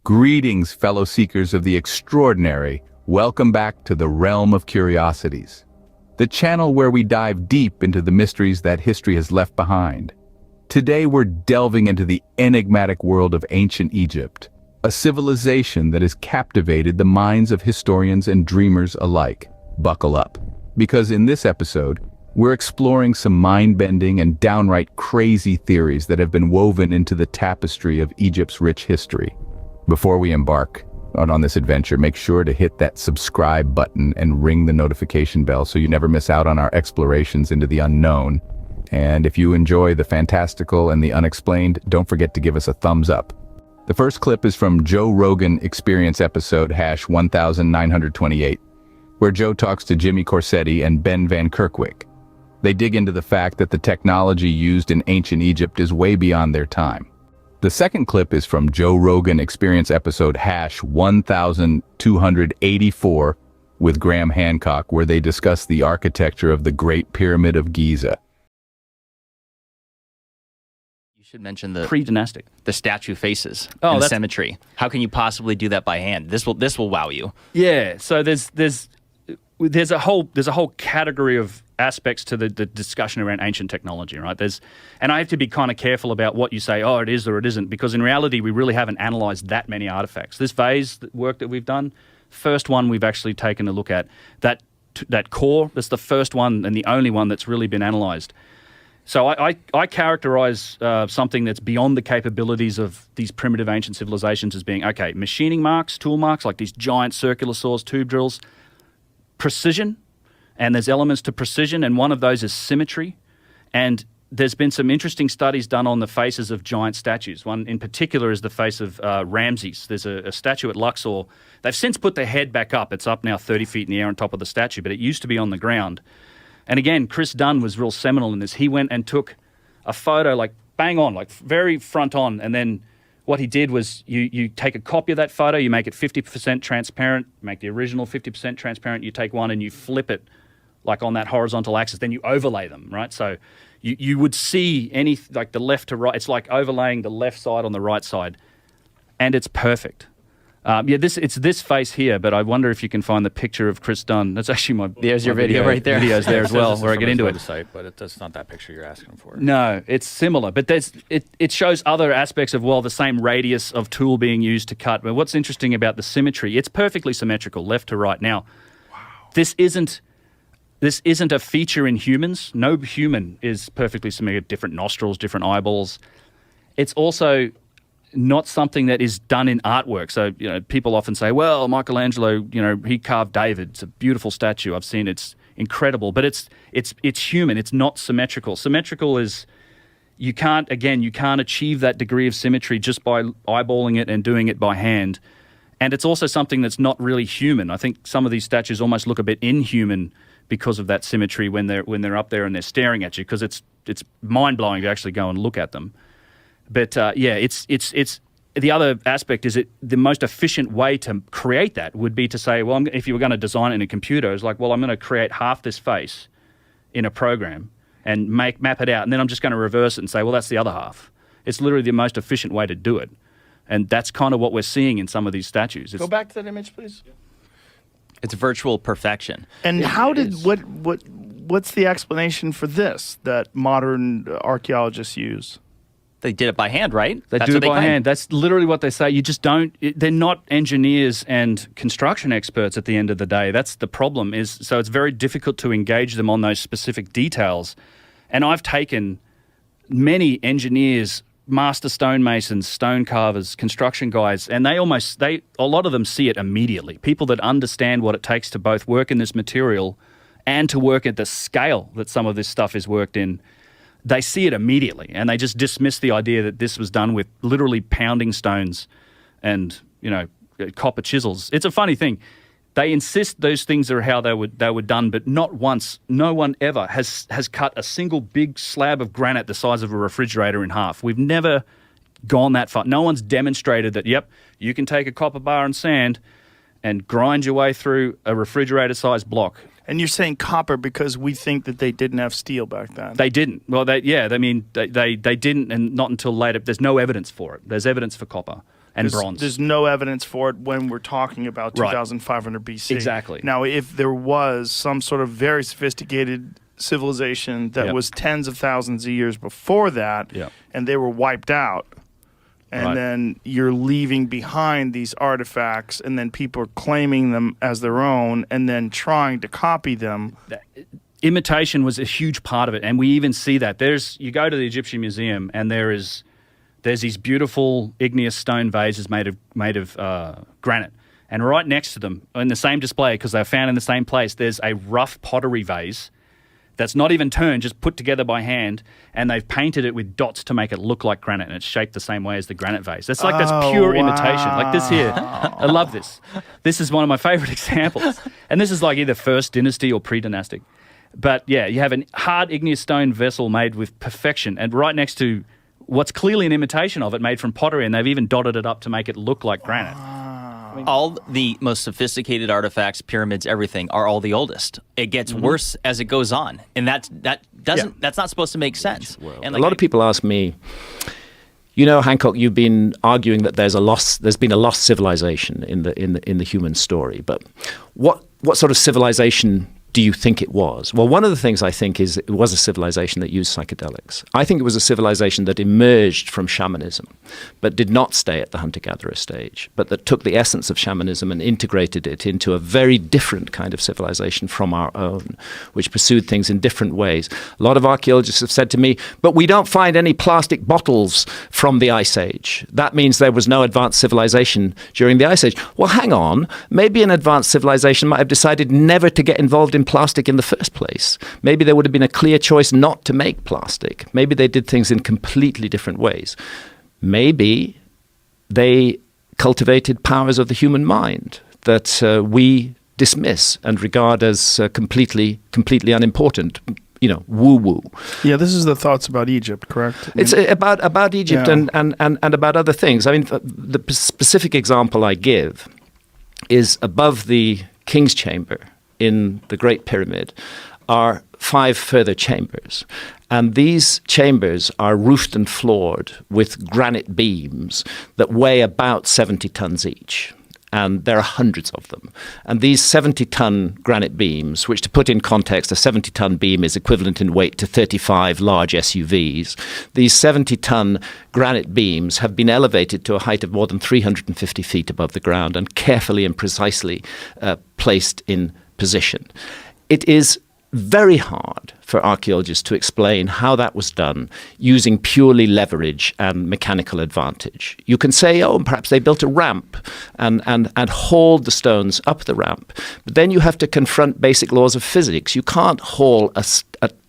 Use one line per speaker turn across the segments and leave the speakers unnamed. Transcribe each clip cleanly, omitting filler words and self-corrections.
Greetings, fellow seekers of the extraordinary. Welcome back to the realm of curiosities, the channel where we dive deep into the mysteries that history has left behind. Today we're delving into the enigmatic world of ancient Egypt, a civilization that has captivated the minds of historians and dreamers alike. Buckle up, because in this episode, we're exploring some mind-bending and downright crazy theories that have been woven into the tapestry of Egypt's rich history. Before we embark on this adventure, make sure to hit that subscribe button and ring the notification bell so you never miss out on our explorations into the unknown. And if you enjoy the fantastical and the unexplained, don't forget to give us a thumbs up. The first clip is from Joe Rogan Experience episode #1928, where Joe talks to Jimmy Corsetti and Ben Van Kerkwijk. They dig into the fact that the technology used in ancient Egypt is way beyond their time. The second clip is from Joe Rogan Experience episode #1284 with Graham Hancock, where they discuss the architecture of the Great Pyramid of Giza.
You should mention the
pre-dynastic,
the statue faces and the symmetry. How can you possibly do that by hand? This will wow you.
Yeah, so there's a whole category of aspects to the discussion around ancient technology, right? And I have to be kind of careful about what you say, oh, it is or it isn't, because in reality, we really haven't analyzed that many artifacts. This vase work that we've done, first one we've actually taken a look at, that core, that's the first one and the only one that's really been analyzed. So I characterize something that's beyond the capabilities of these primitive ancient civilizations as being, okay, machining marks, tool marks, like these giant circular saws, tube drills, precision, and there's elements to precision, and one of those is symmetry. And there's been some interesting studies done on the faces of giant statues. One in particular is the face of Ramses. There's a statue at Luxor. They've since put the head back up. It's up now 30 feet in the air on top of the statue, but it used to be on the ground. And again, Chris Dunn was real seminal in this. He went and took a photo, like bang on, like very front on, and then what he did was you take a copy of that photo, you make it 50% transparent, make the original 50% transparent, you take one and you flip it like on that horizontal axis, then you overlay them, right? So you would see like the left to right, it's like overlaying the left side on the right side, and it's perfect. It's this face here, but I wonder if you can find the picture of Chris Dunn. That's actually
There's your video right there.
Video's there as well, where I get into it.
Website, but that's not that picture you're asking for.
No, it's similar, but it shows other aspects of, well, the same radius of tool being used to cut. But what's interesting about the symmetry, it's perfectly symmetrical, left to right. Now, this isn't a feature in humans. No human is perfectly symmetrical, different nostrils, different eyeballs. It's also not something that is done in artwork. So, people often say, well, Michelangelo, he carved David. It's a beautiful statue. I've seen it. It's incredible. But it's human. It's not symmetrical. Symmetrical is, you can't achieve that degree of symmetry just by eyeballing it and doing it by hand. And it's also something that's not really human. I think some of these statues almost look a bit inhuman because of that symmetry when they're up there and they're staring at you, because it's mind-blowing to actually go and look at them. But it's the other aspect is the most efficient way to create that would be to say, well, if you were going to design it in a computer, it's like, well, I'm going to create half this face in a program and map it out, and then I'm just going to reverse it and say, well, that's the other half. It's literally the most efficient way to do it, and that's kind of what we're seeing in some of these statues.
Go back to that image, please.
It's virtual perfection.
And what's the explanation for this that modern archaeologists use?
They did it by hand, right?
They do it by hand. That's literally what they say. You just don't. They're not engineers and construction experts at the end of the day. That's the problem. So it's very difficult to engage them on those specific details. And I've taken many engineers, master stonemasons, stone carvers, construction guys, and a lot of them see it immediately. People that understand what it takes to both work in this material and to work at the scale that some of this stuff is worked in. They see it immediately, and they just dismiss the idea that this was done with literally pounding stones and, copper chisels. It's a funny thing. They insist those things are how they were done, but not once, no one ever has cut a single big slab of granite the size of a refrigerator in half. We've never gone that far. No one's demonstrated that, yep, you can take a copper bar and sand and grind your way through a refrigerator-sized block.
And you're saying copper because we think that they didn't have steel back then.
They didn't. Well, they didn't, and not until later. There's no evidence for it. There's evidence for copper. and bronze.
There's no evidence for it when we're talking about
Right.
2500 BC.
Exactly.
Now, if there was some sort of very sophisticated civilization that
Yep.
was tens of thousands of years before that,
Yep.
and they were wiped out, and
Right.
then you're leaving behind these artifacts, and then people are claiming them as their own, and then trying to copy them.
Imitation was a huge part of it, and we even see that. You go to the Egyptian Museum, and there's these beautiful igneous stone vases made of granite, and right next to them, in the same display, because they're found in the same place, there's a rough pottery vase that's not even turned, just put together by hand, and they've painted it with dots to make it look like granite, and it's shaped the same way as the granite vase. That's pure imitation. Like this here, I love this. This is one of my favorite examples, and this is like either first dynasty or pre-dynastic. But yeah, you have a hard igneous stone vessel made with perfection, and right next to what's clearly an imitation of it, made from pottery, and they've even dotted it up to make it look like granite.
All the most sophisticated artifacts, pyramids, everything are all the oldest. It gets worse as it goes on, and that's not supposed to make sense. And
a lot of people ask me, Hancock, you've been arguing that there's been a lost civilization in the human story, but what sort of civilization do you think it was? Well, one of the things I think is it was a civilization that used psychedelics. I think it was a civilization that emerged from shamanism, but did not stay at the hunter-gatherer stage, but that took the essence of shamanism and integrated it into a very different kind of civilization from our own, which pursued things in different ways. A lot of archaeologists have said to me, but we don't find any plastic bottles from the Ice Age. That means there was no advanced civilization during the Ice Age. Well, hang on. Maybe an advanced civilization might have decided never to get involved in plastic in the first place. Maybe there would have been a clear choice not to make plastic. Maybe they did things in completely different ways. Maybe they cultivated powers of the human mind that we dismiss and regard as completely unimportant. Woo-woo.
Yeah, this is the thoughts about Egypt, correct?
It's about Egypt and about other things. I mean, the specific example I give is above the King's Chamber in the Great Pyramid are 5 further chambers. And these chambers are roofed and floored with granite beams that weigh about 70 tons each. And there are hundreds of them. And these 70-ton granite beams, which to put in context, a 70-ton beam is equivalent in weight to 35 large SUVs. These 70-ton granite beams have been elevated to a height of more than 350 feet above the ground and carefully and precisely placed in position. It is very hard for archaeologists to explain how that was done using purely leverage and mechanical advantage. You can say, perhaps they built a ramp and hauled the stones up the ramp. But then you have to confront basic laws of physics. You can't haul a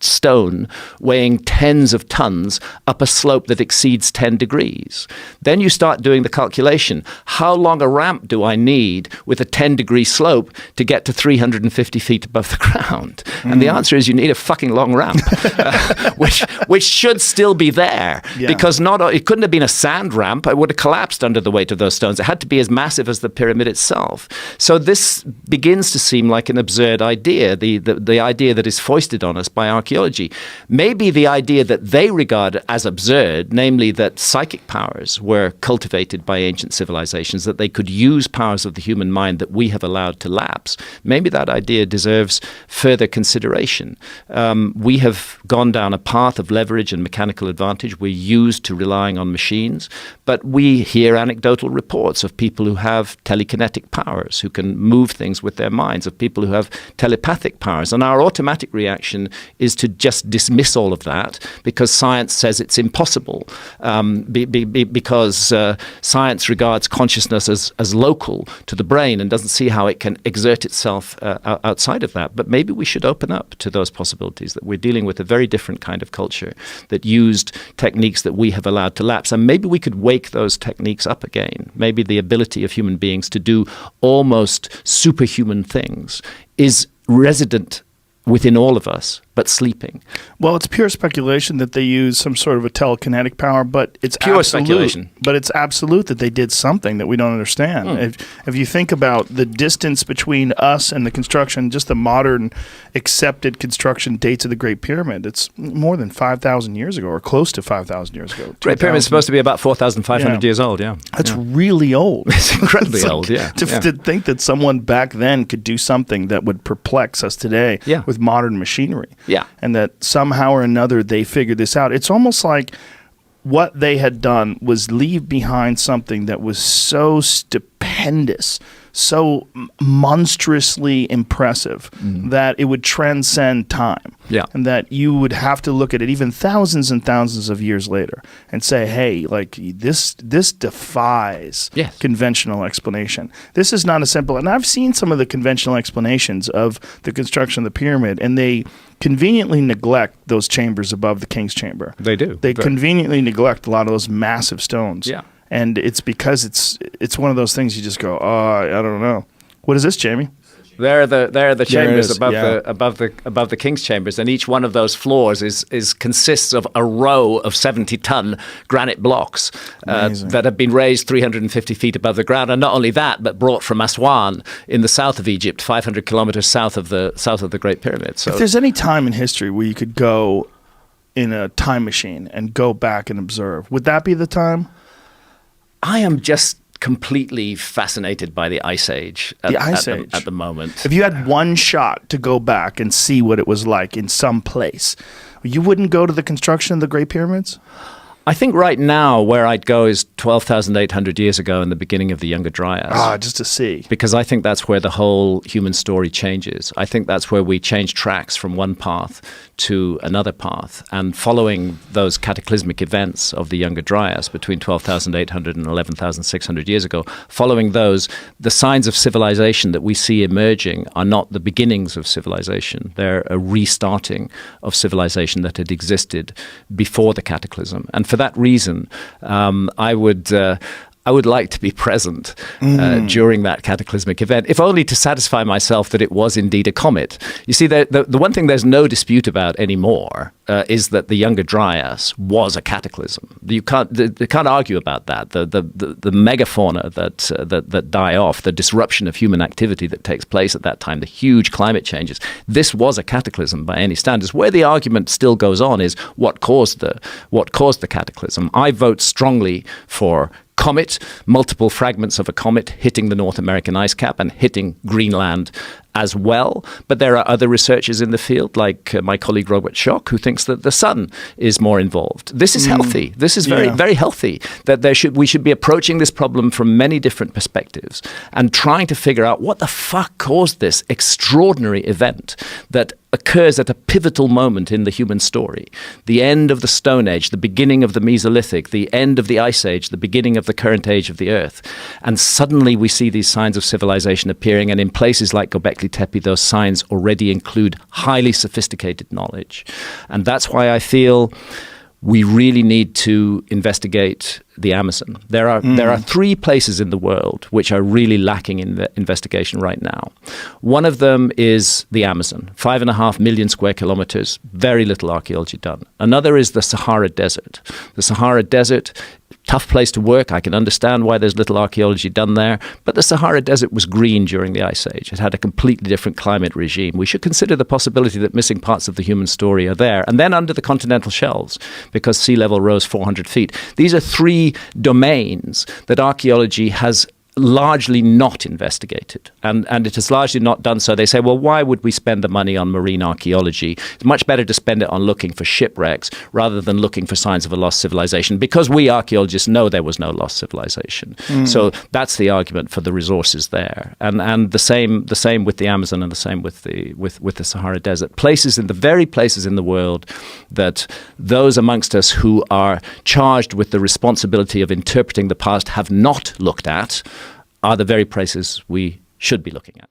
stone weighing tens of tons up a slope that exceeds 10 degrees. Then you start doing the calculation. How long a ramp do I need with a 10-degree slope to get to 350 feet above the ground? And the answer is you need a fucking long ramp, which should still be there, because it couldn't have been a sand ramp. It would have collapsed under the weight of those stones. It had to be as massive as the pyramid itself. So this begins to seem like an absurd idea, the idea that is foisted on us by archaeology. Maybe the idea that they regard as absurd, namely that psychic powers were cultivated by ancient civilizations, that they could use powers of the human mind that we have allowed to lapse, maybe that idea deserves further consideration. We have gone down a path of leverage and mechanical advantage. We're used to relying on machines, but we hear anecdotal reports of people who have telekinetic powers, who can move things with their minds, of people who have telepathic powers. And our automatic reaction is to just dismiss all of that because science says it's impossible, because science regards consciousness as local to the brain and doesn't see how it can exert itself outside of that. But maybe we should open up to those possibilities, that we're dealing with a very different kind of culture that used techniques that we have allowed to lapse. And maybe we could wake those techniques up again. Maybe the ability of human beings to do almost superhuman things is resident within all of us, but sleeping.
Well, it's pure speculation that they use some sort of a telekinetic power, but it's
Pure
absolute,
speculation.
But it's absolute that they did something that we don't understand. If you think about the distance between us and the construction, just the modern accepted construction dates of the Great Pyramid, it's more than 5,000 years ago, or close to 5,000 years ago.
Great Pyramid is supposed to be about 4,500 years old, yeah.
That's really old.
It's incredibly
It's
old, yeah.
To think that someone back then could do something that would perplex us today
Yeah.
with modern machinery.
Yeah.
And that somehow or another they figured this out. It's almost like what they had done was leave behind something that was so stupendous, so monstrously impressive that it would transcend time.
Yeah.
And that you would have to look at it even thousands and thousands of years later and say, hey, like this defies
Yes.
conventional explanation. This is not a simple, and I've seen some of the conventional explanations of the construction of the pyramid, and they conveniently neglect those chambers above the king's chamber.
They do.
They conveniently neglect a lot of those massive stones.
Yeah.
And it's because it's one of those things you just go, oh, I don't know. What is this, Jamie?
There are the chambers
is,
above
yeah.
above the king's chambers, and each one of those floors is consists of a row of 70-ton granite blocks that have been raised 350 feet above the ground, and not only that, but brought from Aswan in the south of Egypt, 500 kilometers south of the Great Pyramid. So
If there's any time in history where you could go in a time machine and go back and observe, would that be the time?
I am just completely fascinated by the Ice Age at the moment.
If you had one shot to go back and see what it was like in some place, you wouldn't go to the construction of the Great Pyramids?
I think right now where I'd go is 12,800 years ago in the beginning of the Younger Dryas.
Just to see.
Because I think that's where the whole human story changes. I think that's where we change tracks from one path to another path. And following those cataclysmic events of the Younger Dryas between 12,800 and 11,600 years ago, following those, the signs of civilization that we see emerging are not the beginnings of civilization. They're a restarting of civilization that had existed before the cataclysm. And for that reason, I would like to be present during that cataclysmic event, if only to satisfy myself that it was indeed a comet. You see, the one thing there's no dispute about anymore is that the Younger Dryas was a cataclysm. You can't argue about that. The megafauna that die off, the disruption of human activity that takes place at that time, the huge climate changes. This was a cataclysm by any standards. Where the argument still goes on is what caused the cataclysm. I vote strongly for comet, multiple fragments of a comet hitting the North American ice cap and hitting Greenland as well. But there are other researchers in the field, like my colleague Robert Schoch, who thinks that the sun is more involved. This is healthy. This is very, very healthy, that we should be approaching this problem from many different perspectives and trying to figure out what the fuck caused this extraordinary event that occurs at a pivotal moment in the human story. The end of the Stone Age, the beginning of the Mesolithic, the end of the Ice Age, the beginning of the current age of the Earth. And suddenly we see these signs of civilization appearing, and in places like Göbekli Tepe, those signs already include highly sophisticated knowledge. And that's why I feel we really need to investigate the Amazon. There are three places in the world which are really lacking in the investigation right now. One of them is the Amazon, 5.5 million square kilometers, very little archaeology done. Another is the Sahara Desert. The Sahara Desert, tough place to work. I can understand why there's little archaeology done there, but the Sahara Desert was green during the Ice Age. It had a completely different climate regime. We should consider the possibility that missing parts of the human story are there. And then under the continental shelves, because sea level rose 400 feet. These are three domains that archaeology has largely not investigated, and it has largely not done so. They say, well, why would we spend the money on marine archaeology? It's much better to spend it on looking for shipwrecks rather than looking for signs of a lost civilization, because we archaeologists know there was no lost civilization. So that's the argument for the resources there, and the same with the Amazon, and the same with the Sahara Desert. Very places in the world that those amongst us who are charged with the responsibility of interpreting the past have not looked at are the very places we should be looking at.